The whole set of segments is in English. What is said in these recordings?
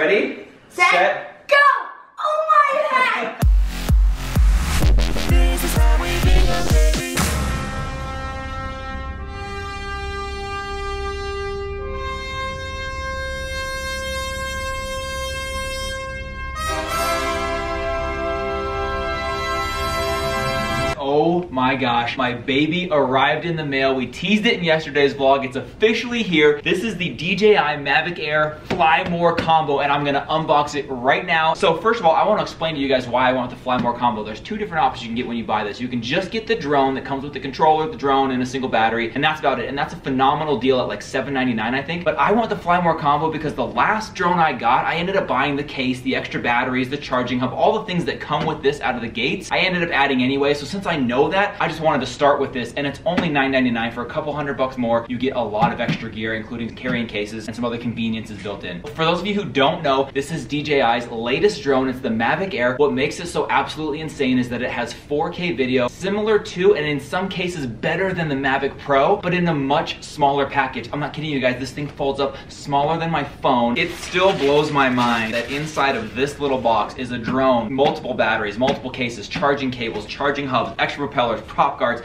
ready? Set, go! Oh my heck! This is how we Bingham, baby. Oh my gosh, my baby arrived in the mail. We teased it in yesterday's vlog. It's officially here. This is the DJI Mavic Air Fly More combo, and I'm gonna unbox it right now. So first of all, I wanna explain to you guys why I want the Fly More combo. There's two different options you can get when you buy this. You can just get the drone that comes with the controller, the drone, and a single battery, and that's about it. And that's a phenomenal deal at like $7.99, I think. But I want the Fly More combo because the last drone I got, I ended up buying the case, the extra batteries, the charging hub, all the things that come with this out of the gates. I ended up adding anyway, so since I know that, I just wanted to start with this, and it's only $9.99 for a couple $100 more. You get a lot of extra gear, including carrying cases and some other conveniences built in. For those of you who don't know, this is DJI's latest drone. It's the Mavic Air. What makes it so absolutely insane is that it has 4K video, similar to, and in some cases better than the Mavic Pro, but in a much smaller package. I'm not kidding you guys, this thing folds up smaller than my phone. It still blows my mind that inside of this little box is a drone, multiple batteries, multiple cases, charging cables, charging hubs, extra propellers, prop guards.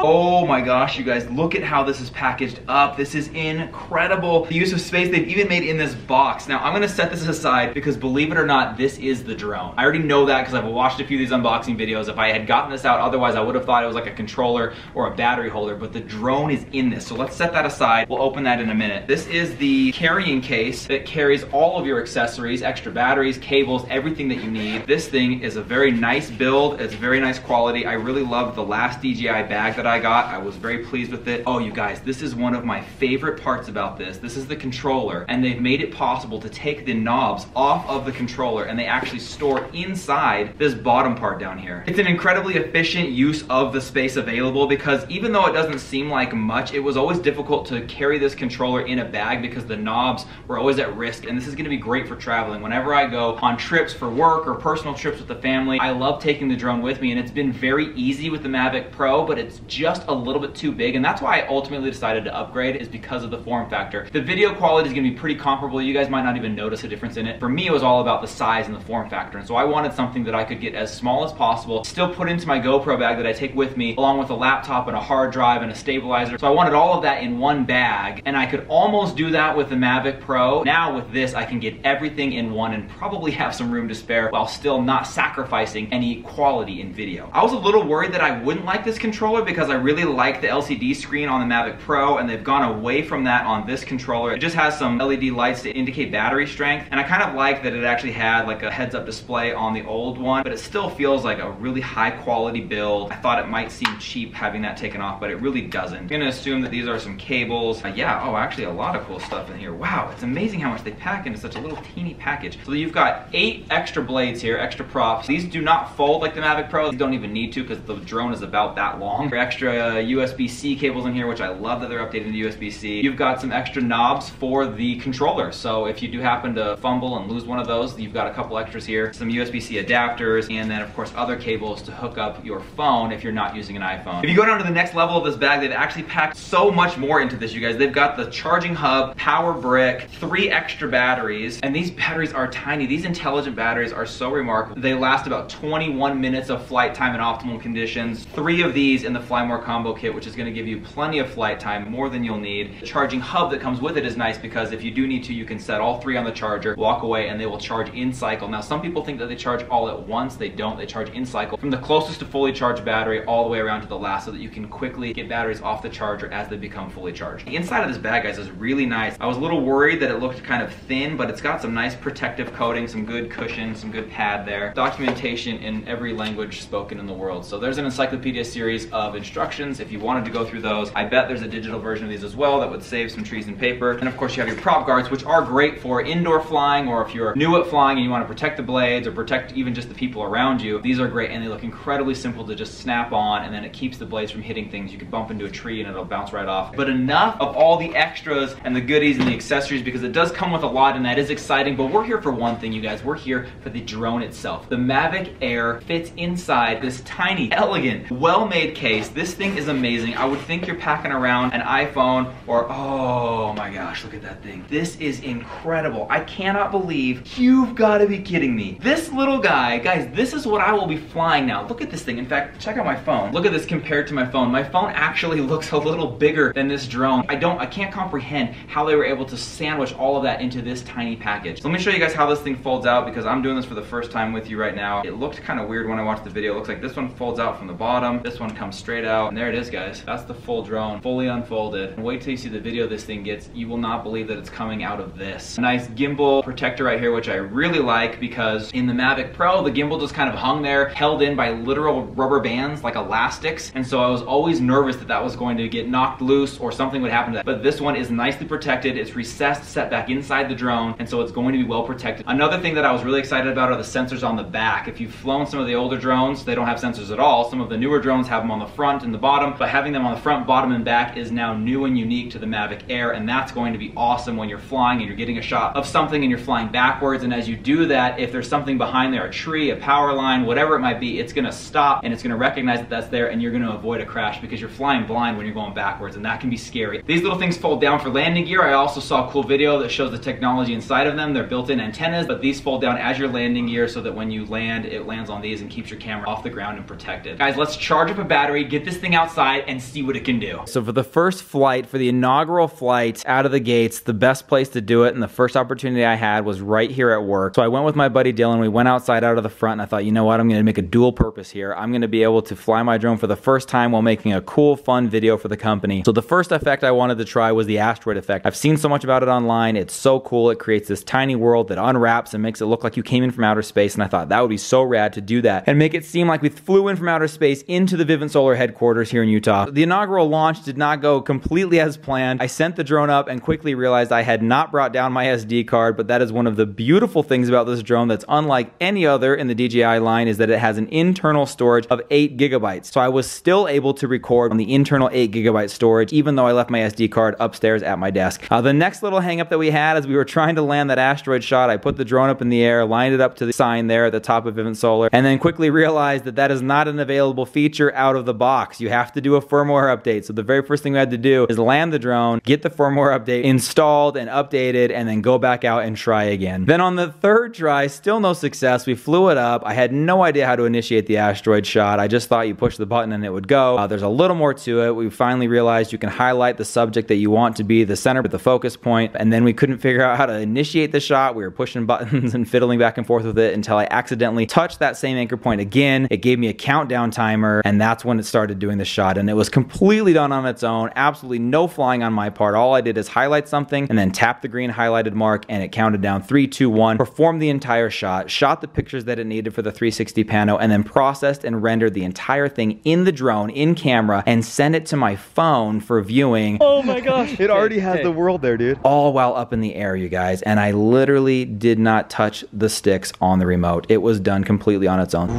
Oh my gosh, you guys, look at how this is packaged up. This is incredible. The use of space they've even made in this box. Now, I'm gonna set this aside because believe it or not, this is the drone. I already know that because I've watched a few of these unboxing videos. If I had gotten this out, otherwise I would have thought it was like a controller or a battery holder, but the drone is in this. So let's set that aside. We'll open that in a minute. This is the carrying case that carries all of your accessories, extra batteries, cables, everything that you need. This thing is a very nice build. It's very nice quality. I really loved the last DJI bag that I got. I was very pleased with it. Oh, you guys, this is one of my favorite parts about this. This is the controller, and they've made it possible to take the knobs off of the controller, and they actually store inside this bottom part down here. It's an incredibly efficient use of the space available because even though it doesn't seem like much, it was always difficult to carry this controller in a bag because the knobs were always at risk, and this is gonna be great for traveling. Whenever I go on trips for work or personal trips with the family, I love taking the drone with me, and it's been very easy with the Mavic Pro, but it's just a little bit too big, and that's why I ultimately decided to upgrade, is because of the form factor. The video quality is gonna be pretty comparable. You guys might not even notice a difference in it. For me, it was all about the size and the form factor, and so I wanted something that I could get as small as possible, still put into my GoPro bag that I take with me, along with a laptop and a hard drive and a stabilizer. So I wanted all of that in one bag, and I could almost do that with the Mavic Pro. Now with this, I can get everything in one and probably have some room to spare while still not sacrificing any quality in video. I was a little worried that I wouldn't like this controller because I really like the LCD screen on the Mavic Pro, and they've gone away from that on this controller. It just has some LED lights to indicate battery strength, and I kind of like that it actually had like a heads-up display on the old one, but it still feels like a really high quality build. I thought it might seem cheap having that taken off, but it really doesn't. I'm gonna assume that these are some cables. Yeah, oh, actually a lot of cool stuff in here. Wow, it's amazing how much they pack into such a little teeny package. So you've got 8 extra blades here, extra props. These do not fold like the Mavic Pro. These don't even need to because the drone is about that long. Extra USB-C cables in here, which I love that they're updating to USB-C. You've got some extra knobs for the controller, so if you do happen to fumble and lose one of those, you've got a couple extras here. Some USB-C adapters, and then of course other cables to hook up your phone if you're not using an iPhone. If you go down to the next level of this bag, they've actually packed so much more into this, you guys. They've got the charging hub, power brick, 3 extra batteries, and these batteries are tiny. These intelligent batteries are so remarkable. They last about 21 minutes of flight time in optimal conditions. 3 of these in the Fly More combo kit, which is going to give you plenty of flight time, more than you'll need. The charging hub that comes with it is nice because if you do need to, you can set all 3 on the charger, walk away, and they will charge in cycle. Now, some people think that they charge all at once. They don't. They charge in cycle from the closest to fully charged battery all the way around to the last, so that you can quickly get batteries off the charger as they become fully charged. The inside of this bag, guys, is really nice. I was a little worried that it looked kind of thin, but it's got some nice protective coating, some good cushion, some good pad there. Documentation in every language spoken in the world. So there's an encyclopedia series of instructions if you wanted to go through those. I bet there's a digital version of these as well that would save some trees and paper. And of course you have your prop guards, which are great for indoor flying, or if you're new at flying and you want to protect the blades or protect even just the people around you. These are great, and they look incredibly simple to just snap on, and then it keeps the blades from hitting things. You could bump into a tree and it'll bounce right off. But enough of all the extras and the goodies and the accessories, because it does come with a lot, and that is exciting. But we're here for one thing, you guys. We're here for the drone itself. The Mavic Air fits inside this tiny tiny, elegant, well-made case. This thing is amazing. I would think you're packing around an iPhone or, oh my gosh, look at that thing. This is incredible. I cannot believe, you've got to be kidding me. This little guy, guys, this is what I will be flying now. Look at this thing. In fact, check out my phone. Look at this compared to my phone. My phone actually looks a little bigger than this drone. I can't comprehend how they were able to sandwich all of that into this tiny package. So let me show you guys how this thing folds out, because I'm doing this for the first time with you right now. It looked kind of weird when I watched the video. It looks like this one folds out from the bottom. This one comes straight out. And there it is, guys. That's the full drone, fully unfolded. And wait till you see the video this thing gets. You will not believe that it's coming out of this. A nice gimbal protector right here, which I really like, because in the Mavic Pro, the gimbal just kind of hung there, held in by literal rubber bands, like elastics. And so I was always nervous that that was going to get knocked loose or something would happen to that. But this one is nicely protected. It's recessed, set back inside the drone, and so it's going to be well protected. Another thing that I was really excited about are the sensors on the back. If you've flown some of the older drones, they don't have sensors at all. Some of the newer drones have them on the front and the bottom, but having them on the front, bottom, and back is now new and unique to the Mavic Air, and that's going to be awesome when you're flying and you're getting a shot of something and you're flying backwards. And as you do that, if there's something behind there, a tree, a power line, whatever it might be, it's gonna stop and it's gonna recognize that that's there, and you're gonna avoid a crash, because you're flying blind when you're going backwards, and that can be scary. These little things fold down for landing gear. I also saw a cool video that shows the technology inside of them. They're built-in antennas, but these fold down as your landing gear so that when you land, it lands on these and keeps your camera off the ground and protected. Guys, let's charge up a battery, get this thing outside, and see what it can do. So for the first flight, for the inaugural flight out of the gates, the best place to do it and the first opportunity I had was right here at work. So I went with my buddy Dylan. We went outside out of the front, and I thought, you know what, I'm gonna make a dual purpose here. I'm gonna be able to fly my drone for the first time while making a cool, fun video for the company. So the first effect I wanted to try was the Asteroid effect. I've seen so much about it online. It's so cool. It creates this tiny world that unwraps and makes it look like you came in from outer space, and I thought that would be so rad to do that and make it seem like we flew in from outer space into the Vivint Solar headquarters here in Utah. The inaugural launch did not go completely as planned. I sent the drone up and quickly realized I had not brought down my SD card, but that is one of the beautiful things about this drone that's unlike any other in the DJI line, is that it has an internal storage of 8 gigabytes. So I was still able to record on the internal 8 gigabyte storage, even though I left my SD card upstairs at my desk. The next little hang up that we had as we were trying to land that asteroid shot, I put the drone up in the air, lined it up to the sign there at the top of Vivint Solar, and then quickly realized that that is not an available feature out of the box. You have to do a firmware update. So the very first thing we had to do is land the drone, get the firmware update installed and updated, and then go back out and try again. Then on the third try, still no success. We flew it up. I had no idea how to initiate the asteroid shot. I just thought you push the button and it would go. There's a little more to it. We finally realized you can highlight the subject that you want to be the center with the focus point, and then we couldn't figure out how to initiate the shot. We were pushing buttons and fiddling back and forth with it until I accidentally touched that same anchor point again. It gave me a countdown timer, and that's when it started doing the shot, and it was completely done on its own. Absolutely no flying on my part. All I did is highlight something and then tap the green highlighted mark, and it counted down 3, 2, 1, performed the entire shot, shot the pictures that it needed for the 360 pano, and then processed and rendered the entire thing in the drone, in camera, and sent it to my phone for viewing. Oh my gosh. It already has the world there, dude. All while up in the air, you guys. And I literally did not touch the sticks on the remote. It was done completely on its own.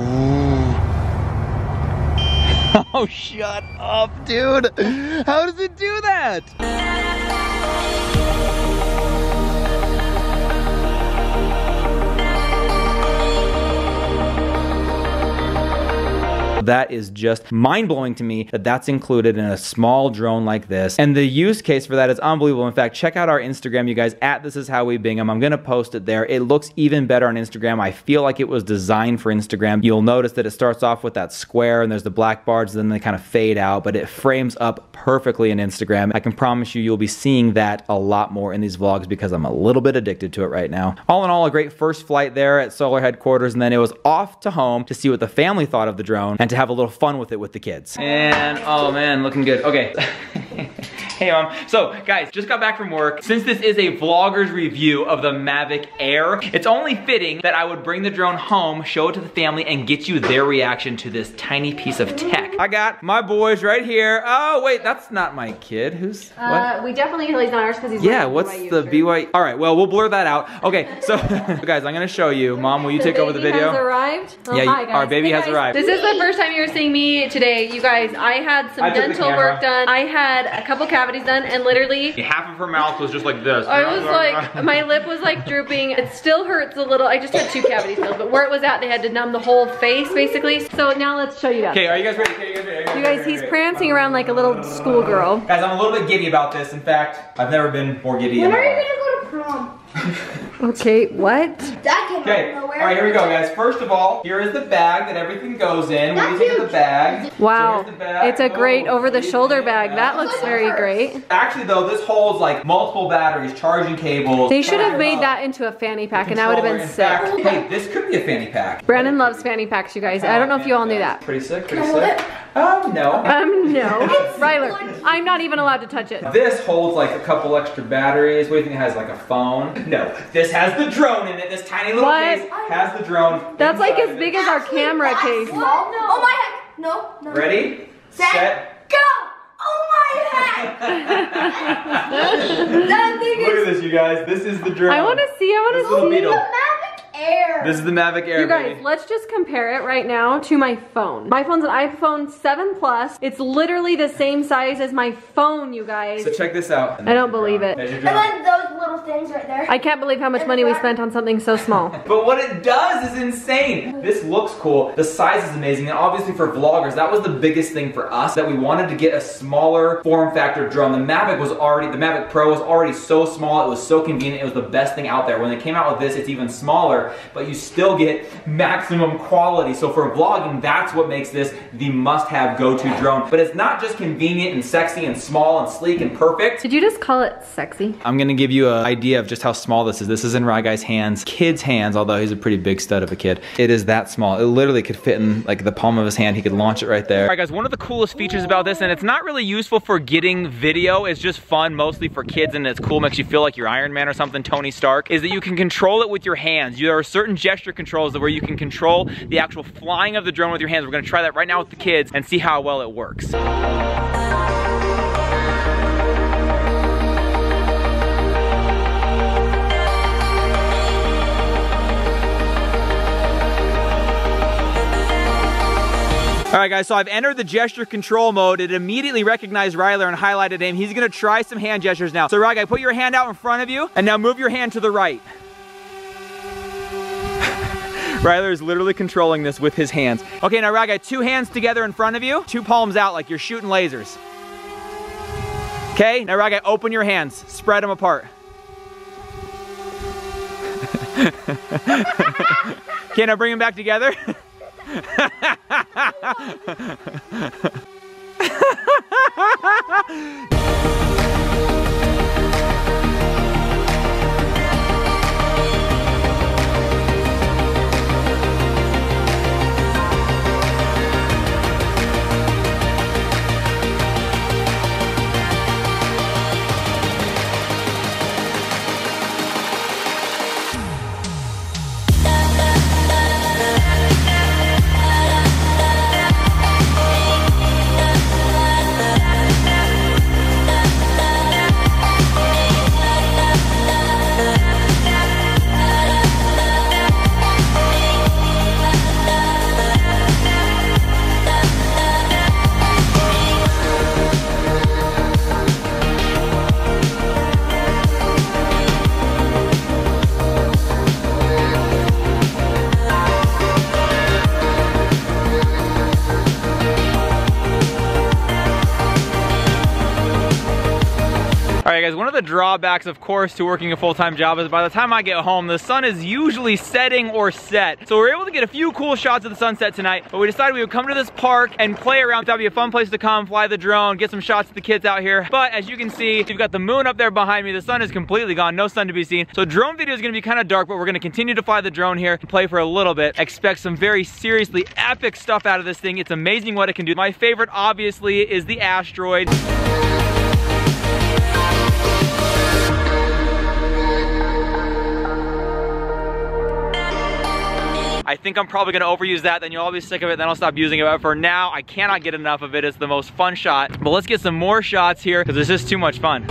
Oh, shut up, dude. How does it do that? That is just mind-blowing to me that that's included in a small drone like this. And the use case for that is unbelievable. In fact, check out our Instagram, you guys, at This Is How We Bingham. I'm gonna post it there. It looks even better on Instagram. I feel like it was designed for Instagram. You'll notice that it starts off with that square and there's the black bars, then they kind of fade out, but it frames up perfectly in Instagram. I can promise you, you'll be seeing that a lot more in these vlogs because I'm a little bit addicted to it right now. All in all, a great first flight there at Solar headquarters, and then it was off to home to see what the family thought of the drone and to have a little fun with it with the kids. And oh man, looking good. Okay. Hey mom. So guys, just got back from work. Since this is a vlogger's review of the Mavic Air, it's only fitting that I would bring the drone home, show it to the family, and get you their reaction to this tiny piece of tech. I got my boys right here. Oh wait, that's not my kid. Who's what? We definitely know he's not ours because he's what's the BYU? All right, well, we'll blur that out. Okay, so guys, I'm gonna show you. Mom, will you take over the video? Has arrived. Oh, yeah, hi, guys. Our baby has arrived. This is the first time you're seeing me today, you guys. I had some dental work done. I had a couple cavities cavities done, and literally half of her mouth was just like this. I was like, my lip was like drooping. It still hurts a little. I just had 2 cavities filled, but where it was at, they had to numb the whole face basically. So now let's show you guys. Okay, are you guys ready? Okay, you guys ready? You guys, he's prancing around like a little schoolgirl. Guys, I'm a little bit giddy about this. In fact, I've never been more giddy. When are you gonna go to prom? Okay, what? That came Okay, out of all nowhere. right, here we go, guys. First of all, here is the bag that everything goes in. What do you think of the bag? Wow, So here's the bag. it's a great Oh, over-the-shoulder what do you bag. think? That looks very great. Actually, though, this holds like multiple batteries, charging cables. They should have made that into a fanny pack, and that would have been In sick. fact, hey, this could be a fanny pack. Brandon loves fanny packs, you guys. I don't know if you all knew that. Pretty sick, Can pretty I hold sick. it? No. No. Ryler, I'm not even allowed to touch it. This holds like a couple extra batteries. What do you think it has, like a phone? No, this has the drone in it. This tiny little What? case has the drone. That's like inside as of big it. as our camera case. What? No. Oh my heck. No, no. Ready? Set. Go! Oh my heck! That thing Look is at this, you guys. This is the drone. I want to see, This little the beetle. Mavic Air. This is the Mavic Air, You guys, baby. let's just compare it right now to my phone. My phone's an iPhone 7 Plus. It's literally the same size as my phone, you guys. So check this out. I don't believe it. There's your And drone. then those little things right there. I can't believe how much money we spent on something so small. But what it does is insane. This looks cool. The size is amazing. And obviously for vloggers, that was the biggest thing for us, that we wanted to get a smaller form factor drone. The Mavic Pro was already so small. It was so convenient. It was the best thing out there. When they came out with this, it's even smaller, but you still get maximum quality. So for vlogging, that's what makes this the must-have go-to drone. But it's not just convenient and sexy and small and sleek and perfect. Did you just call it sexy? I'm gonna give you an idea of just how small this is. This is in Ryguy's hands, kid's hands, although he's a pretty big stud of a kid. It is that small. It literally could fit in like the palm of his hand. He could launch it right there. All right guys, one of the coolest features about this, and it's not really useful for getting video, it's just fun mostly for kids, and it's cool, makes you feel like you're Iron Man or something, Tony Stark, is that you can control it with your hands. There are certain gesture controls where you can control the actual flying of the drone with your hands. We're gonna try that right now with the kids and see how well it works. All right guys, so I've entered the gesture control mode. It immediately recognized Ryler and highlighted him. He's gonna try some hand gestures now. So Ryguy, put your hand out in front of you and now move your hand to the right. Ryler is literally controlling this with his hands. Okay, now Ryguy, 2 hands together in front of you, 2 palms out like you're shooting lasers. Okay, now Ryguy, open your hands, spread them apart. Okay, now bring them back together. Alright guys, one of the drawbacks, of course, to working a full-time job is by the time I get home, the sun is usually setting or set. So we're able to get a few cool shots of the sunset tonight, but we decided we would come to this park and play around. That'd be a fun place to come, fly the drone, get some shots of the kids out here. But as you can see, we've got the moon up there behind me. The sun is completely gone, no sun to be seen. So drone video is gonna be kind of dark, but we're gonna continue to fly the drone here and play for a little bit. Expect some very seriously epic stuff out of this thing. It's amazing what it can do. My favorite, obviously, is the Asteroid. I think I'm probably gonna overuse that, then you'll all be sick of it, then I'll stop using it. But for now, I cannot get enough of it. It's the most fun shot. But let's get some more shots here, because this is too much fun.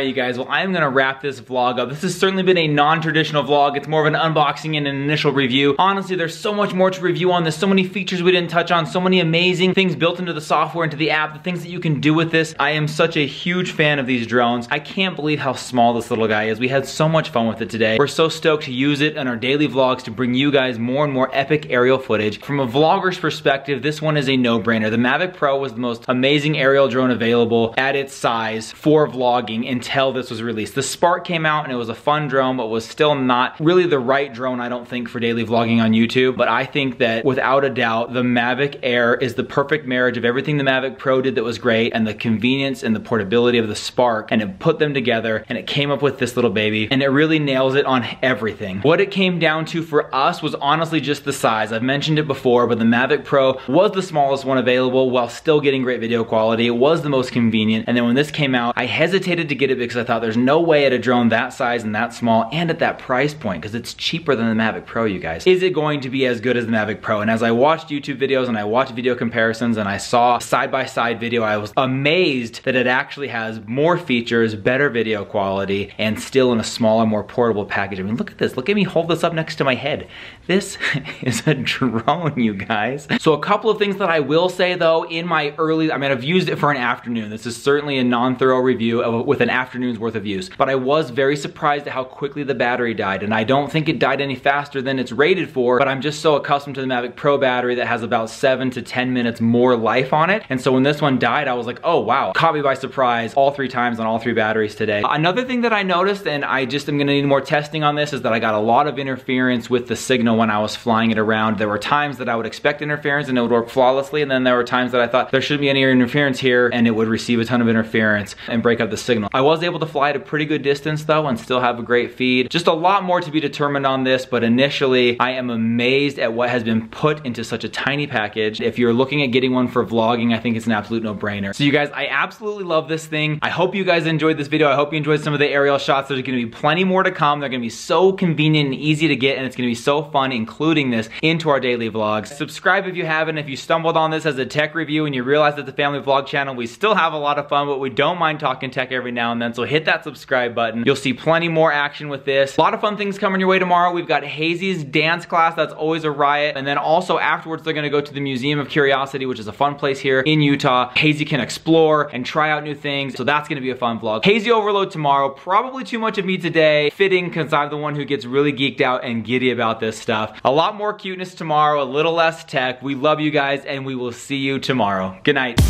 right, you guys, well, I'm gonna wrap this vlog up. This has certainly been a non-traditional vlog. It's more of an unboxing and an initial review. Honestly, there's so much more to review on this, so many features we didn't touch on, so many amazing things built into the software, into the app, the things that you can do with this. I am such a huge fan of these drones. I can't believe how small this little guy is. We had so much fun with it today. We're so stoked to use it in our daily vlogs to bring you guys more and more epic aerial footage. From a vlogger's perspective, this one is a no-brainer. The Mavic Pro was the most amazing aerial drone available at its size for vlogging until this was released. The Spark came out and it was a fun drone, but was still not really the right drone, I don't think, for daily vlogging on YouTube. But I think that without a doubt, the Mavic Air is the perfect marriage of everything the Mavic Pro did that was great, and the convenience and the portability of the Spark, and it put them together and it came up with this little baby, and it really nails it on everything. What it came down to for us was honestly just the size. I've mentioned it before, but the Mavic Pro was the smallest one available while still getting great video quality. It was the most convenient, and then when this came out, I hesitated to get it because I thought there's no way at a drone that size and that small and at that price point, because it's cheaper than the Mavic Pro, you guys. Is it going to be as good as the Mavic Pro? And as I watched YouTube videos and I watched video comparisons and I saw side-by-side video, I was amazed that it actually has more features, better video quality, and still in a smaller, more portable package. I mean, look at this. Look at me hold this up next to my head. This is a drone, you guys. So a couple of things that I will say though, in my early, I mean, I've used it for an afternoon. This is certainly a non-thorough review with an afternoon's worth of use, but I was very surprised at how quickly the battery died, and I don't think it died any faster than it's rated for, but I'm just so accustomed to the Mavic Pro battery that has about 7 to 10 minutes more life on it, and so when this one died, I was like, oh wow, caught me by surprise all 3 times on all 3 batteries today. Another thing that I noticed, and I just am gonna need more testing on this, is that I got a lot of interference with the signal when I was flying it around. There were times that I would expect interference and it would work flawlessly, and then there were times that I thought there shouldn't be any interference here and it would receive a ton of interference and break up the signal. I was able to fly at a pretty good distance though and still have a great feed. Just a lot more to be determined on this, but initially I am amazed at what has been put into such a tiny package. If you're looking at getting one for vlogging, I think it's an absolute no-brainer. So you guys, I absolutely love this thing. I hope you guys enjoyed this video. I hope you enjoyed some of the aerial shots. There's gonna be plenty more to come. They're gonna be so convenient and easy to get, and it's gonna be so fun including this into our daily vlogs. Subscribe if you haven't. If you stumbled on this as a tech review and you realize that the family vlog channel, we still have a lot of fun, but we don't mind talking tech every now and then, so hit that subscribe button. You'll see plenty more action with this. A lot of fun things coming your way tomorrow. We've got Hazy's dance class. That's always a riot. And then also afterwards, they're gonna go to the Museum of Curiosity, which is a fun place here in Utah. Hazy can explore and try out new things, so that's gonna be a fun vlog. Hazy overload tomorrow. Probably too much of me today. Fitting, because I'm the one who gets really geeked out and giddy about this stuff. A lot more cuteness tomorrow, a little less tech. We love you guys, and we will see you tomorrow. Good night.